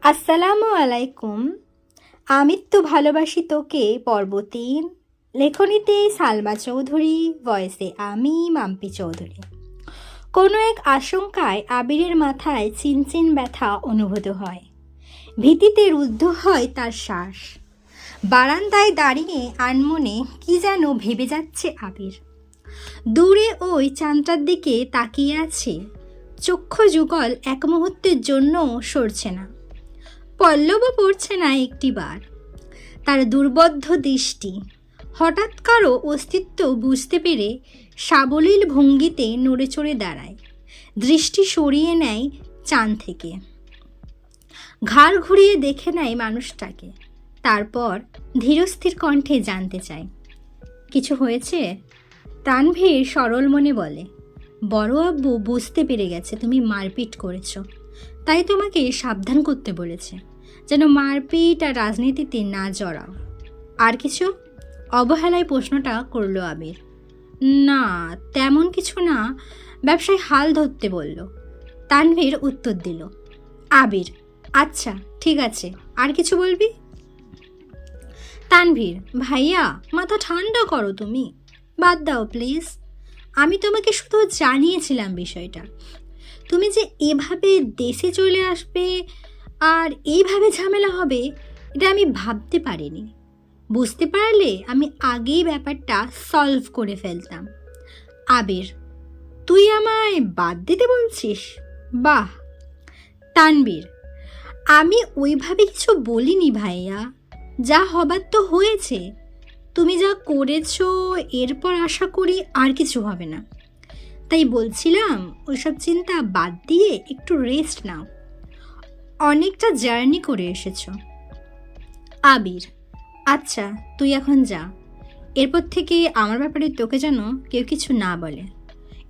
আসসালামু আলাইকুম। আমি তো ভালোবাসি তোকে পর্ব ৩, লেখনীতে সালমা চৌধুরী, ভয়েসে আমি মাম্পি চৌধুরী। কোনো এক আশঙ্কায় আবিরের মাথায় চিনচিন ব্যথা অনুভূত হয়। ভীতিতে রুদ্ধ হয় তার শ্বাস। বারান্দায় দাঁড়িয়ে আনমনে কি যেন ভেবে যাচ্ছে আবির। দূরে ওই চাঁদটার দিকে তাকিয়ে আছে, চক্ষু যুগল এক মুহূর্তের জন্য সরছে না, পল্লবও পড়ছে না একটিবার। তার দুর্বোধ্য দৃষ্টি হঠাৎ কারো অস্তিত্ব বুঝতে পেরে সাবলীল ভঙ্গিতে নড়ে চড়ে দাঁড়ায়, দৃষ্টি সরিয়ে নেয় চাঁদ থেকে, ঘাড় ঘুরিয়ে দেখে নেয় মানুষটাকে। তারপর ধীরস্থির কণ্ঠে জানতে চায়, কিছু হয়েছে? তানভীর সরল মনে বলে, বড় আব্বু বুঝতে পেরে গেছে তুমি মারপিট করেছ, তাই তোমাকে সাবধান করতে বলেছে, যেন মারপিট আর রাজনীতিতে না জড়াও। আর কিছু? অবহেলায় প্রশ্নটা করলো আবির। না, তেমন কিছু না, ব্যবসায় হাল ধরতে বলল। তানভীর উত্তর দিল। আবির, আচ্ছা ঠিক আছে, আর কিছু বলবি? তানভীর, ভাইয়া মাথা ঠান্ডা করো, তুমি বাদ দাও প্লিজ। আমি তোমাকে শুধু জানিয়েছিলাম বিষয়টা। তুমি যে এভাবে দেশে চলে আসবে আর এইভাবে ঝামেলা হবে, এটা আমি ভাবতে পারিনি। বুঝতে পারলে আমি আগেই ব্যাপারটা সলভ করে ফেলতাম। আবির, তুই আমায় বাদ দিতে বলছিস? বাহ। তানবীর, আমি ওইভাবে কিছু বলিনি ভাইয়া, যা হবার তো হয়েছে। তুমি যা করেছো এরপর আশা করি আর কিছু হবে না। তাই বলছিলাম ওইসব চিন্তা বাদ দিয়ে একটু রেস্ট নাও, অনেকটা জার্নি করে এসেছো। আবির, আচ্ছা তুই এখন যা। এরপর থেকে আমার ব্যাপারে তোকে যেন কেউ কিছু না বলে,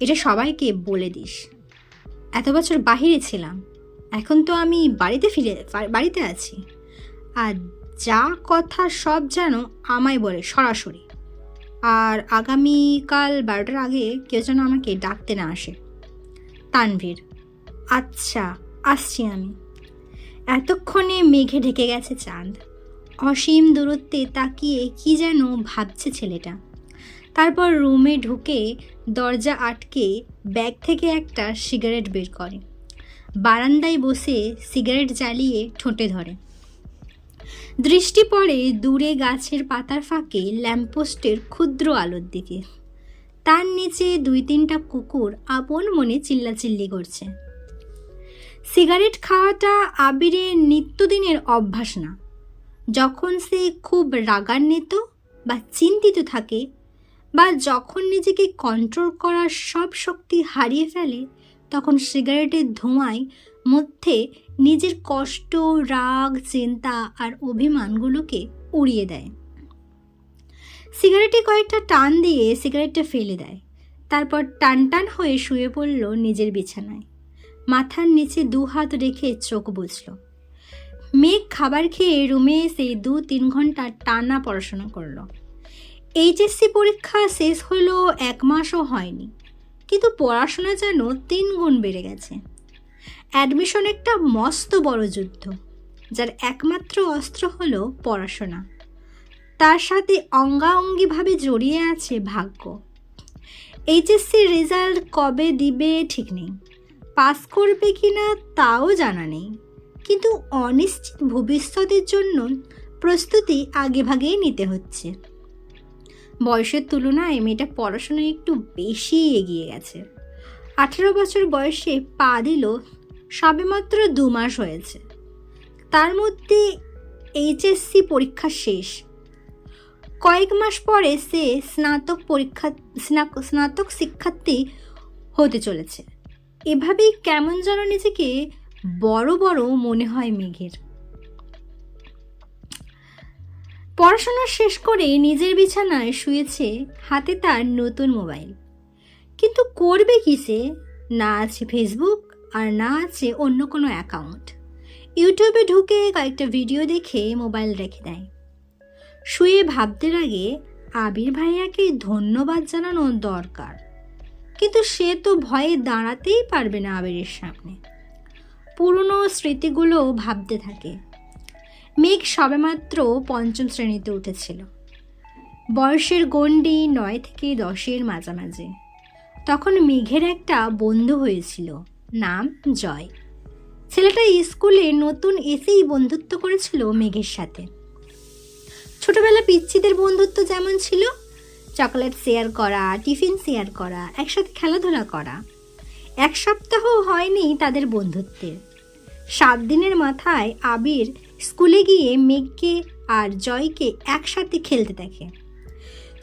এটা সবাইকে বলে দিস। এত বছর বাহিরে ছিলাম, এখন তো আমি বাড়িতে আছি, আর যা কথা সব যেন আমায় বলে সরাসরি। আর আগামীকাল 12টার আগে কেউ যেন আমাকে ডাকতে না আসে। তানভীর, আচ্ছা আসছি আমি। এতক্ষণে মেঘে ঢেকে গেছে চাঁদ। অসীম দূরত্বে তাকিয়ে কি যেন ভাবছে ছেলেটা। তারপর রুমে ঢুকে দরজা আটকে ব্যাগ থেকে একটা সিগারেট বের করে, বারান্দায় বসে সিগারেট জ্বালিয়ে ঠোঁটে ধরে। দৃষ্টি পড়ে দূরে গাছের পাতার ফাঁকে ল্যাম্পপোস্টের ক্ষুদ্র আলোর দিকে। তার নিচে 2-3টা কুকুর আপন মনে চিল্লাচিল্লি করছে। সিগারেট খাওয়াটা আবিরের নিত্যদিনের অভ্যাস না। যখন সে খুব রাগান্বিত বা চিন্তিত থাকে, বা যখন নিজেকে কন্ট্রোল করার সব শক্তি হারিয়ে ফেলে, তখন সিগারেটের ধোঁয়ায় মধ্যে নিজের কষ্ট, রাগ, চিন্তা আর অভিমানগুলোকে উড়িয়ে দেয়। সিগারেটে কয়েকটা টান দিয়ে সিগারেটটা ফেলে দেয়। তারপর টান টান হয়ে শুয়ে পড়ল নিজের বিছানায়। মাথার নিচে 2 হাত রেখে চোখ বুঝল। মেঘ খাবার খেয়ে রুমে এসে 2-3 ঘন্টা টানা পড়াশোনা করল। এইচএসসি পরীক্ষা শেষ হলো 1 মাসও হয়নি, কিন্তু পড়াশোনা যেন 3 গুণ বেড়ে গেছে। অ্যাডমিশন একটা মস্ত বড় যুদ্ধ, যার একমাত্র অস্ত্র হলো পড়াশোনা। তার সাথে অঙ্গাঅঙ্গিভাবে জড়িয়ে আছে ভাগ্য। এইচএসসির রেজাল্ট কবে দিবে ঠিক নেই, পাস করবে কিনা তাও জানা নেই, কিন্তু অনিশ্চিত ভবিষ্যতের জন্য প্রস্তুতি আগেভাগেই নিতে হচ্ছে। বয়সের তুলনায় মেয়েটা পড়াশোনায় একটু বেশি এগিয়ে গেছে। 18 বছর বয়সে পা দিল, সবেমাত্র 2 মাস হয়েছে। তার মধ্যে এইচএসসি পরীক্ষা শেষ। কয়েক মাস পরে সে স্নাতক শিক্ষার্থী হতে চলেছে। এভাবেই কেমন যেন নিজেকে বড় বড় মনে হয় মেঘের। পড়াশোনা শেষ করে নিজের বিছানায় শুয়েছে, হাতে তার নতুন মোবাইল। কিন্তু করবে কি সে? না আছে ফেসবুক, আর না আছে অন্য কোনো অ্যাকাউন্ট। ইউটিউবে ঢুকে কয়েকটা ভিডিও দেখে মোবাইল রেখে দেয়। শুয়ে ভাবতে লাগে আবির ভাইয়াকে ধন্যবাদ জানানো দরকার, কিন্তু সে তো ভয়ে দাঁড়াতেই পারবে না আবিরের সামনে। পুরনো স্মৃতিগুলো ভাবতে থাকে। মেঘ সবেমাত্র পঞ্চম শ্রেণীতে উঠেছিল। বয়সের গণ্ডি 9 থেকে 10-এর মাঝামাঝি। তখন মেঘের একটা বন্ধু হয়েছিল, নাম জয়। ছেলেটা স্কুলে নতুন এসেই বন্ধুত্ব করেছিল মেঘের সাথে। ছোটবেলা পিচ্চিদের বন্ধুত্ব যেমন ছিল, চকলেট শেয়ার করা, টিফিন শেয়ার করা, একসাথে খেলাধুলা করা। 1 সপ্তাহ হয়নি তাদের বন্ধুত্বের। 7 দিনের মাথায় আবির স্কুলে গিয়ে মেঘকে আর জয়কে একসাথে খেলতে দেখে।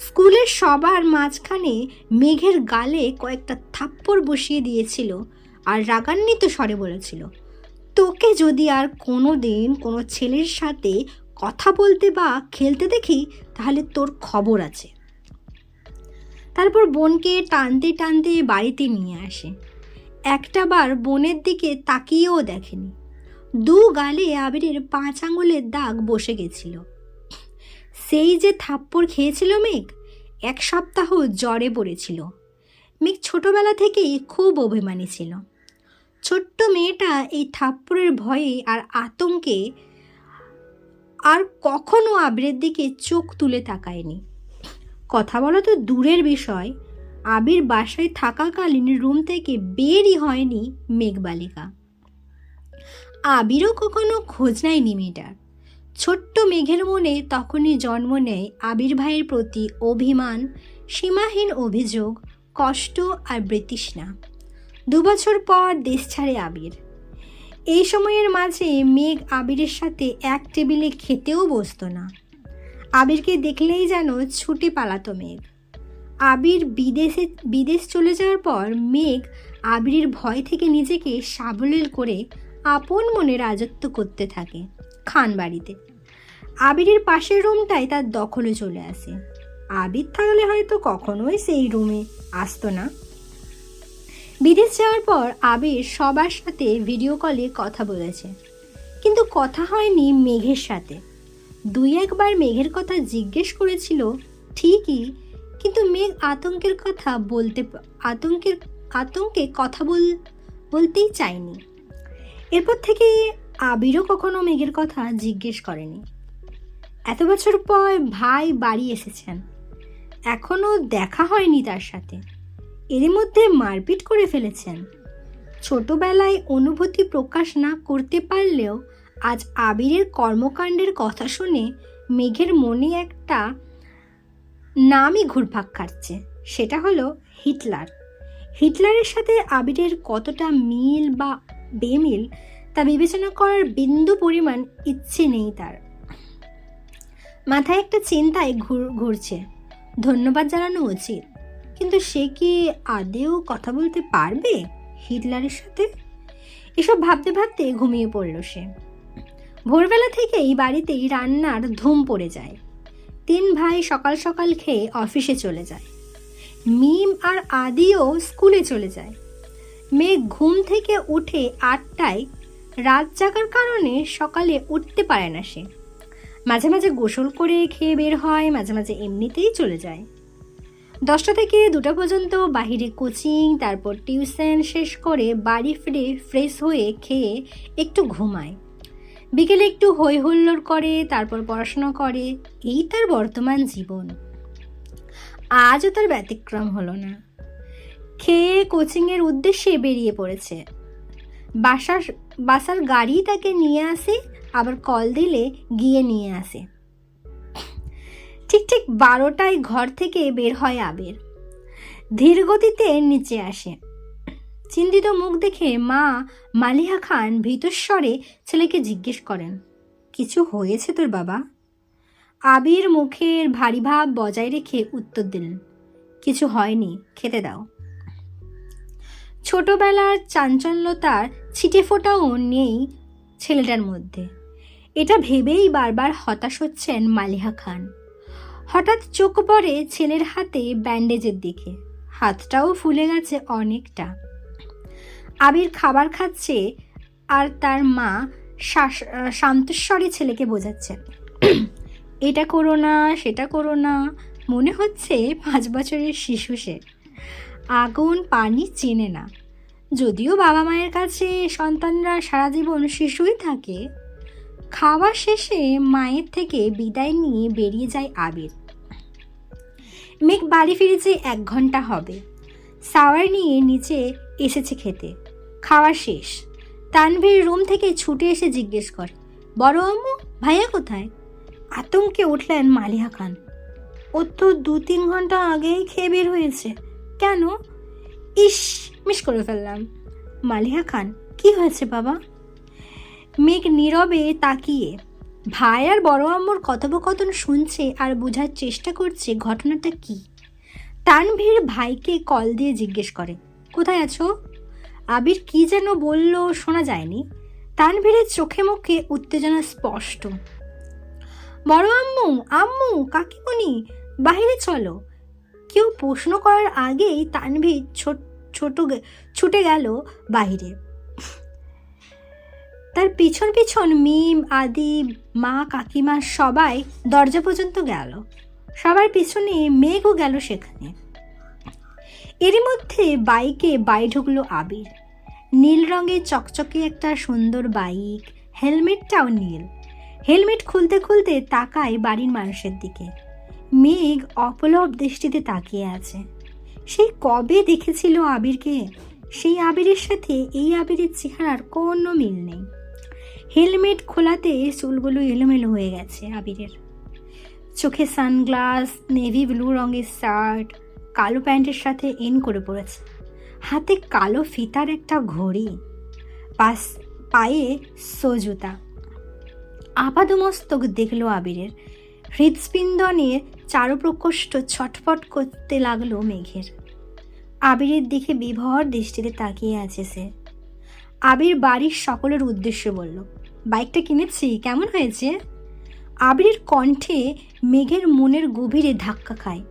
স্কুলের সবার মাঝখানে মেঘের গালে কয়েকটা থাপ্পড় বসিয়ে দিয়েছিল আর রাগান্বিত স্বরে বলেছিল, তোকে যদি আর কোনো দিন কোনো ছেলের সাথে কথা বলতে বা খেলতে দেখি তাহলে তোর খবর আছে। তারপর বোনকে টানতে টানতে বাড়িতে নিয়ে আসে। একটাবার বোনের দিকে তাকিয়েও দেখেনি। 2 গালে আবিরের 5 আঙুলের দাগ বসে গেছিল। সেই যে থাপ্পড় খেয়েছিল মেঘ, 1 সপ্তাহ জ্বরে পড়েছিল। মেঘ ছোটবেলা থেকেই খুব অভিমানী ছিল। ছোট্ট মেয়েটা এই থাপ্পড়ের ভয়ে আর আতঙ্কে আর কখনো আবিরের দিকে চোখ তুলে তাকায়নি। কথা বলা তো দূরের বিষয়, আবির বাসায় থাকাকালীন রুম থেকে বেরই হয়নি মেঘবালিকা। আবিরও কখনো খোঁজ নেয়নি মেয়েটার। ছোট্ট মেঘের মনে তখনই জন্ম নেয় আবির ভাইয়ের প্রতি অভিমান, সীমাহীন অভিযোগ, কষ্ট আর বৃতৃষ্ণা। 2 বছর পর দেশ ছাড়ে আবির। এই সময়ের মাঝে মেঘ আবিরের সাথে এক টেবিলে খেতেও বসতো না। আবিরকে দেখলেই যেন ছুটে পালাতো মেঘ। আবির বিদেশ চলে যাওয়ার পর মেঘ আবিরের ভয় থেকে নিজেকে সাবলীল করে আপন মনে রাজত্ব করতে থাকে খান বাড়িতে। আবিরের পাশের রুমটাই তার দখলে চলে আসে। আবির থাকলে হয়তো কখনোই সেই রুমে আসতো না। বিদেশ যাওয়ার পর আবির সবার সাথে ভিডিও কলে কথা বলেছে, কিন্তু কথা হয়নি মেঘের সাথে। 2-1 বার মেঘের কথা জিজ্ঞেস করেছিল ঠিকই, কিন্তু মেঘ আতঙ্কে কথা বলতেই চায়নি। এরপর থেকে আবিরও কখনো মেঘের কথা জিজ্ঞেস করেনি। এত বছর পর ভাই বাড়ি এসেছেন, এখনো দেখা হয়নি তার সাথে। এর মধ্যে মারপিট করে ফেলেছেন। ছোটবেলায় অনুভূতি প্রকাশ না করতে পারলেও আজ আবিরের কর্মকাণ্ডের কথা শুনে মেঘের মনে একটা নামই ঘুরপাক খাচ্ছে, সেটা হলো হিটলার। হিটলারের সাথে আবিরের কতটা মিল বা বেমিল তা বিবেচনা করার বিন্দু পরিমাণ ইচ্ছে নেই তার। মাথায় একটা চিন্তায় ঘুরছে, ধন্যবাদ জানানো উচিত, কিন্তু সে কি আদেও কথা বলতে পারবে হিটলারের সাথে? এসব ভাবতে ভাবতে ঘুমিয়ে পড়ল সে। ভোরবেলা থেকেই বাড়িতেই রান্নার ধুম পড়ে যায়। 3 ভাই সকাল সকাল খেয়ে অফিসে চলে যায়। মিম আর আদিও স্কুলে চলে যায়। মেঘ ঘুম থেকে উঠে 8টায়। রাত জাগার কারণে সকালে উঠতে পারে না সে। মাঝে মাঝে গোসল করে খেয়ে বের হয়, মাঝে মাঝে এমনিতেই চলে যায়। 10টা থেকে 2টা পর্যন্ত বাহিরে কোচিং, তারপর টিউশন শেষ করে বাড়ি ফিরে ফ্রেশ হয়ে খেয়ে একটু ঘুমায়। বিকেলে একটু হই হুল্লোড় করে, তারপর পড়াশোনা করে। এই তার বর্তমান জীবন। আজও তার ব্যতিক্রম হলো না। খেয়ে কোচিংয়ের উদ্দেশ্যে বেরিয়ে পড়েছে। বাসার গাড়ি তাকে নিয়ে আসে, আবার কল দিলে গিয়ে নিয়ে আসে। ঠিক 12টায় ঘর থেকে বের হয় আবির। ধীর গতিতে নিচে আসে। চিন্তিত মুখ দেখে মা মালিহা খান ভীতস্বরে ছেলেকে জিজ্ঞেস করেন, কিছু হয়েছে তোর বাবা? আবির মুখের ভারী ভাব বজায় রেখে উত্তর দিলেন, কিছু হয়নি, খেতে দাও। ছোটবেলার চাঞ্চল্যতার ছিটে ফোটাও নেই ছেলেটার মধ্যে। এটা ভেবেই বারবার হতাশ হচ্ছেন মালিহা খান। হঠাৎ চোখ পড়ে ছেলের হাতে ব্যান্ডেজের দিকে। হাতটাও ফুলে গেছে অনেকটা। আবির খাবার খাচ্ছে আর তার মা শান্তস্বরে ছেলেকে বোঝাচ্ছেন, এটা করো না, সেটা করো না। মনে হচ্ছে 5 বছরের শিশু সে। আগুন পানি চেনে না। যদিও বাবা মায়ের কাছে সন্তানরা সারা জীবন শিশুই থাকে। খাওয়া শেষে মায়ের থেকে বিদায় নিয়ে বেরিয়ে যায় আবির। মেঘ বাড়ি ফিরেছে 1 ঘন্টা হবে। সাওয়ার নিয়ে নিচে এসেছে খেতে। খাওয়া শেষ। তানভীর রুম থেকে ছুটে এসে জিজ্ঞেস করে, বড় আম্মু, ভাইয়া কোথায়? আতঙ্কে উঠলেন মালিহা খান। ও তো 2-3 ঘন্টা আগেই খেয়ে বের হয়েছে। কেন? ইস, মিস করে ফেললাম। মালিহা খান, কি হয়েছে বাবা? মেঘ নীরবে তাকিয়ে ভাই আর বড় আম্মুর কথোপকথন শুনছে আর বোঝার চেষ্টা করছে ঘটনাটা কি। তানভীর ভাইকে কল দিয়ে জিজ্ঞেস করে, কোথায় আছো? আবির কি যেন বলল, শোনা যায়নি। তানভীরের চোখে মুখে উত্তেজনা স্পষ্ট। বড় আম্মু, আম্মু, কাকিমণি, বাহিরে চলো। কেউ প্রশ্ন করার আগেই তানভীর ছুটে গেল বাহিরে। তার পিছন পিছন মিম, আদি, মা, কাকিমা সবাই দরজা পর্যন্ত গেল। সবার পিছনে মেঘও গেল সেখানে। এরই মধ্যে বাইকে বাড়ি ঢুকলো আবির। নীল রঙের চকচকে একটা সুন্দর বাইক, হেলমেটটাও নীল। হেলমেট খুলতে খুলতে তাকায় বাড়ির মানুষের দিকে। মেঘ অপলক দৃষ্টিতে তাকিয়ে আছে। সেই কবে দেখেছিল আবিরকে। সেই আবিরের সাথে এই আবিরের চেহারার কোনো মিল নেই। হেলমেট খোলাতে চুলগুলো এলোমেলো হয়ে গেছে আবিরের। চোখে সানগ্লাস, নেভি ব্লু রঙের শার্ট, কালো প্যান্টের সাথে ইন করে পড়েছে। হাতে কালো ফিতার একটা ঘড়ি, পায়ে জুতা। আপাদমস্তক দেখলো আবিরের। হৃদস্পন্দনের চারুপ্রকোষ্ঠ ছটফট করতে লাগলো মেঘের। আবিরের দিকে বিভর দৃষ্টিতে তাকিয়ে আছে সে। আবির বাড়ির সকলের উদ্দেশ্যে বলল, বাইকটা কিনেছি, কেমন হয়েছে? আবিরের কণ্ঠে মেঘের মনের গভীরে ধাক্কা খায়।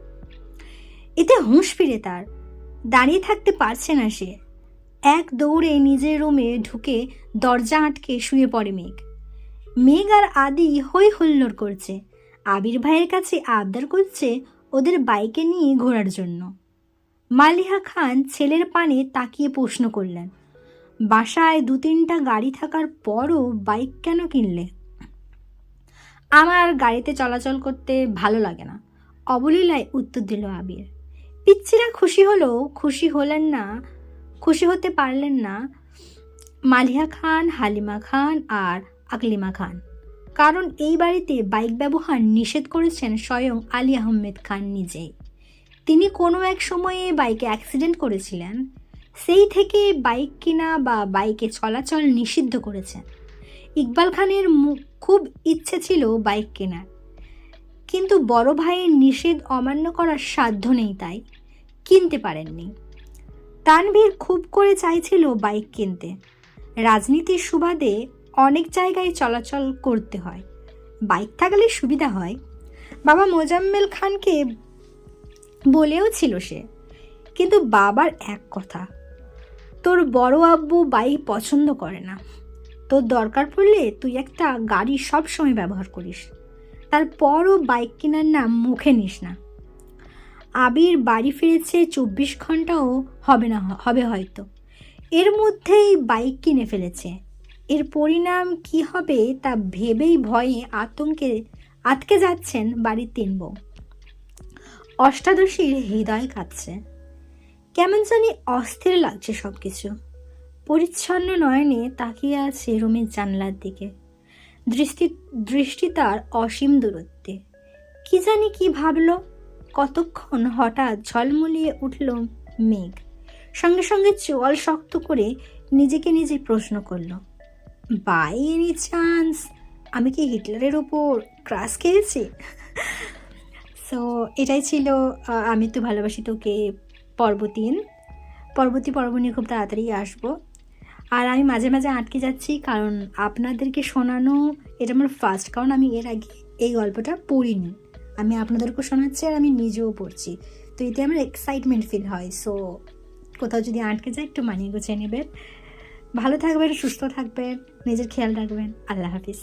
এতে হুঁশ ফিরে তার। দাঁড়িয়ে থাকতে পারছে না সে। এক দৌড়ে নিজের রুমে ঢুকে দরজা আটকে শুয়ে পড়ে মেঘ। মেঘ আর আদি হই হুল্লোড় করছে। আবির ভাইয়ের কাছে আবদার করছে ওদের বাইকে নিয়ে ঘোরার জন্য। মালিহা খান ছেলের পানে তাকিয়ে প্রশ্ন করলেন, বাসায় 2-3টা গাড়ি থাকার পরও বাইক কেন কিনলে? আমার গাড়িতে চলাচল করতে ভালো লাগে না, অবলীলায় উত্তর দিল আবির। পিচ্ছিরা খুশি হতে পারলেন না মালিহা খান, হালিমা খান আর আকলিমা খান। কারণ এই বাড়িতে বাইক ব্যবহার নিষেধ করেছেন স্বয়ং আলী আহমেদ খান নিজেই। তিনি কোনো এক সময়ে বাইকে অ্যাক্সিডেন্ট করেছিলেন। সেই থেকে বাইক কেনা বা বাইকে চলাচল নিষিদ্ধ করেছেন। ইকবাল খানের খুব ইচ্ছে ছিল বাইক কেনার, কিন্তু বড় ভাইয়ের নিষেধ অমান্য করার সাধ্য নেই, তাই কিনতে পারেননি। তানভীর খুব করে চাইছিল বাইক কিনতে। রাজনীতির সুবাদে অনেক জায়গায় চলাচল করতে হয়, বাইক থাকলে সুবিধা হয়। বাবা মোজাম্মেল খানকে বলেও ছিল সে, কিন্তু বাবার এক কথা, তোর বড় আব্বু বাইক পছন্দ করে না। তোর দরকার পড়লে তুই একটা গাড়ি সব সময় ব্যবহার করিস, তারপরও বাইক কেনার নাম মুখে নিস না। আবির বাড়ি ফিরেছে 24 ঘন্টাও হবে হয়তো। এর মধ্যেই বাইক কিনে ফেলেছে। এর পরিণাম কি হবে তা ভেবেই ভয়ে আতঙ্কে আটকে যাচ্ছেন বাড়ির 3 বউ। অষ্টাদশীর হৃদয় কাঁদছে। কেমন জানি অস্থির লাগছে সবকিছু। পরিচ্ছন্ন নয়নে তাকিয়ে আছে রুমের জানলার দিকে। দৃষ্টি তার অসীম দূরত্বে। কি জানি কি ভাবল। কতক্ষণ হঠাৎ ঝলমলিয়ে উঠল মেঘ। সঙ্গে সঙ্গে চোয়াল শক্ত করে নিজেকে নিজে প্রশ্ন করল, বাই এনি চান্স আমি কি হিটলারের ওপর ক্রাশ খেয়েছি? সো এটাই ছিল আমি তো ভালোবাসি তোকে পর্ব 3। পরবর্তী পর্ব নিয়ে খুব তাড়াতাড়ি আসবো। আর আমি মাঝে মাঝে আটকে যাচ্ছি কারণ আপনাদেরকে শোনানো এটা আমার ফার্স্ট, কারণ আমি এর আগে এই গল্পটা পড়িনি। আমি আপনাদেরকেও শোনাচ্ছি আর আমি নিজেও পড়ছি, তো এতে আমার এক্সাইটমেন্ট ফিল হয়। সো কোথাও যদি আটকে যায় একটু মানিয়ে গুছিয়ে নেবেন। ভালো থাকবেন, সুস্থ থাকবেন, নিজের খেয়াল রাখবেন। আল্লাহ হাফিজ।